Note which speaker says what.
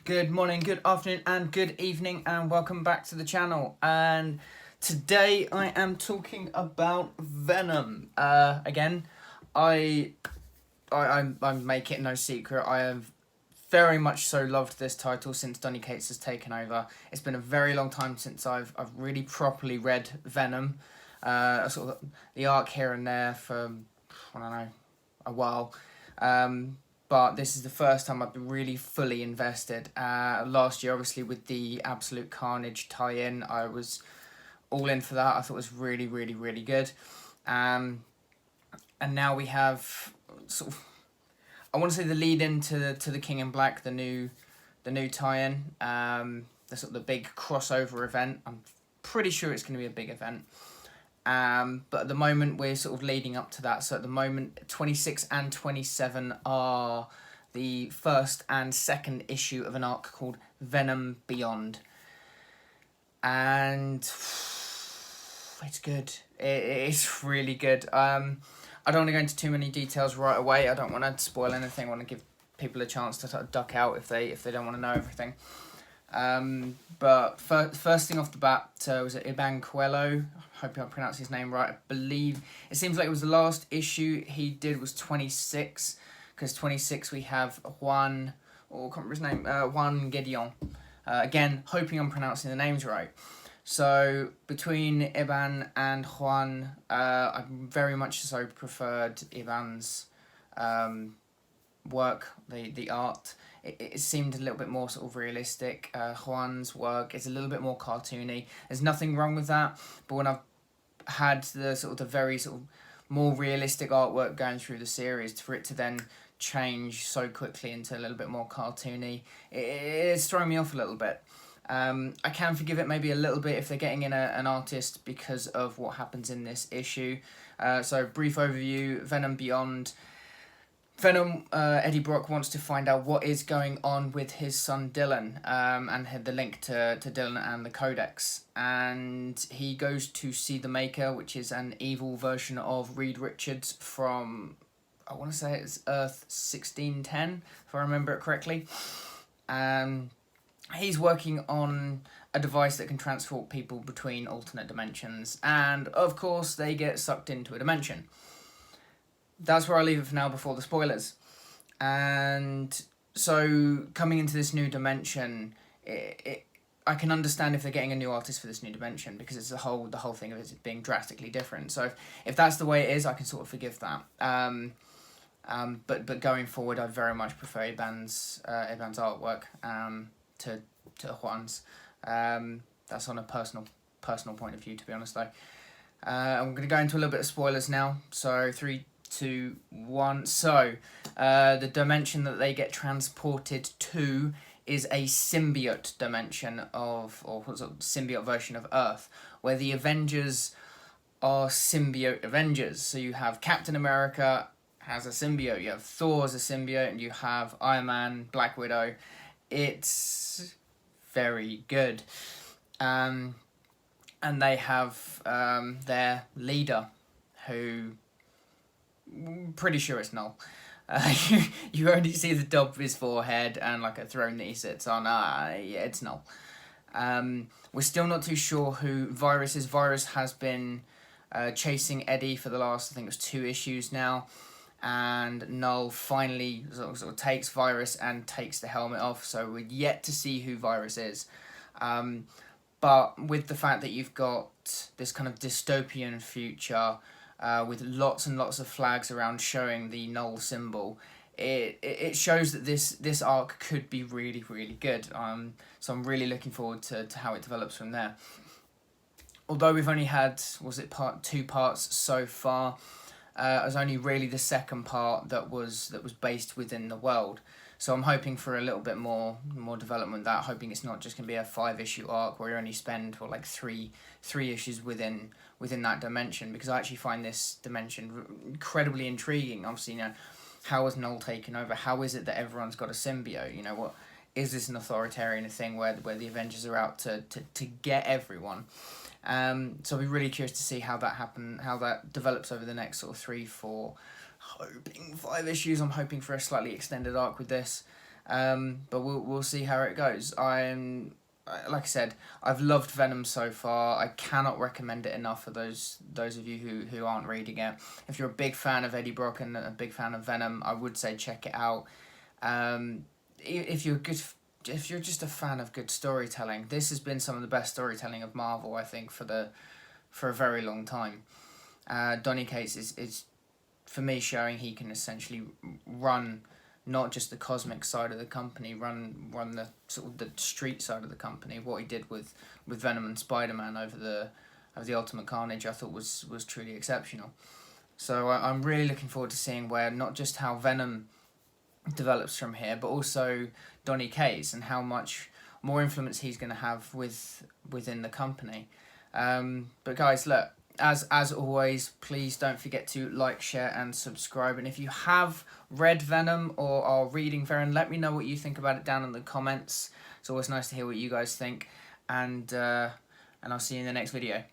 Speaker 1: Good morning, good afternoon, and good evening, and welcome back to the channel. And today I am talking about Venom. Again, I make it no secret. I have very much so loved this title since Donny Cates has taken over. It's been a very long time since I've really properly read Venom. Sort of the arc here and there for I don't know, a while. But this is the first time I've been really fully invested. Last year, obviously, with the Absolute Carnage tie-in, I was all in for that. I thought it was really, really, really good. And now we have sort of, I want to say the lead into the King in Black, the new tie-in, the sort of the big crossover event. I'm pretty sure it's going to be a big event. But at the moment, we're sort of leading up to that. So at the moment, 26 and 27 are the first and second issue of an arc called Venom Beyond. And it's good. It's really good. I don't want to go into too many details right away. I don't want to spoil anything. I want to give people a chance to sort of duck out if they don't want to know everything. But first thing off the bat, was it Iban Coelho? I hope I pronounced his name right. I believe it seems like it was the last issue he did was 26, because 26 we have Juan, or I can't remember his name, Juan Gedeon. Again, hoping I'm pronouncing the names right. So between Iban and Juan, I very much so preferred Iban's work, the art. It seemed a little bit more sort of realistic. Juan's work is a little bit more cartoony. There's nothing wrong with that, but when I've had the very sort of more realistic artwork going through the series, for it to then change so quickly into a little bit more cartoony, it's thrown me off a little bit. I can forgive it maybe a little bit if they're getting in an artist because of what happens in this issue. So brief overview, Venom Beyond. Venom, Eddie Brock wants to find out what is going on with his son Dylan, and had the link to Dylan and the Codex. And he goes to see the Maker, which is an evil version of Reed Richards from, I want to say it's Earth 1610, if I remember it correctly. He's working on a device that can transport people between alternate dimensions, and of course they get sucked into a dimension. That's where I leave it for now before the spoilers. And so coming into this new dimension, I can understand if they're getting a new artist for this new dimension, because it's the whole thing of it being drastically different. So if that's the way it is, I can sort of forgive that. But going forward, I very much prefer Iban's artwork to Juan's. That's on a personal point of view, to be honest, though. I'm going to go into a little bit of spoilers now. So 3, 2, 1. So, the dimension that they get transported to is a symbiote dimension or symbiote version of Earth, where the Avengers are symbiote Avengers. So you have Captain America has a symbiote, you have Thor as a symbiote, and you have Iron Man, Black Widow. It's very good. And they have their leader, who, pretty sure it's Null. You only see the dub of his forehead and like a throne that he sits on. Yeah, it's Null. We're still not too sure who Virus is. Virus has been chasing Eddie for the last, I think it was 2 issues now, and Null finally sort of takes Virus and takes the helmet off, so we're yet to see who Virus is. But with the fact that you've got this kind of dystopian future, with lots and lots of flags around showing the Null symbol, it shows that this arc could be really, really good. So I'm really looking forward to how it develops from there. Although we've only had, 2 parts so far, it was only really the second part that was based within the world. So I'm hoping for a little bit more development. That hoping it's not just going to be a 5-issue arc where you only spend three issues within that dimension, because I actually find this dimension incredibly intriguing. Obviously, how has Null taken over? How is it that everyone's got a symbiote? What is this, an authoritarian thing where the Avengers are out to get everyone? So I'll be really curious to see how that develops over the next sort of 3, 4, hoping 5 issues. I'm hoping for a slightly extended arc with this. But we'll see how it goes. Like I said, I've loved Venom so far. I cannot recommend it enough for those of you who aren't reading it. If you're a big fan of Eddie Brock and a big fan of Venom, I would say check it out. If you're just a fan of good storytelling, this has been some of the best storytelling of Marvel, I think, for a very long time. Donny Cates is for me showing he can essentially run not just the cosmic side of the company, run the sort of the street side of the company. What he did with Venom and Spider-Man over the Ultimate Carnage, I thought was truly exceptional. So I'm really looking forward to seeing where not just how Venom develops from here, but also Donny Cates and how much more influence he's going to have within the company. But guys, look, as always, please don't forget to like, share, and subscribe. And if you have read Venom or are reading Venom, let me know what you think about it down in the comments. It's always nice to hear what you guys think. And I'll see you in the next video.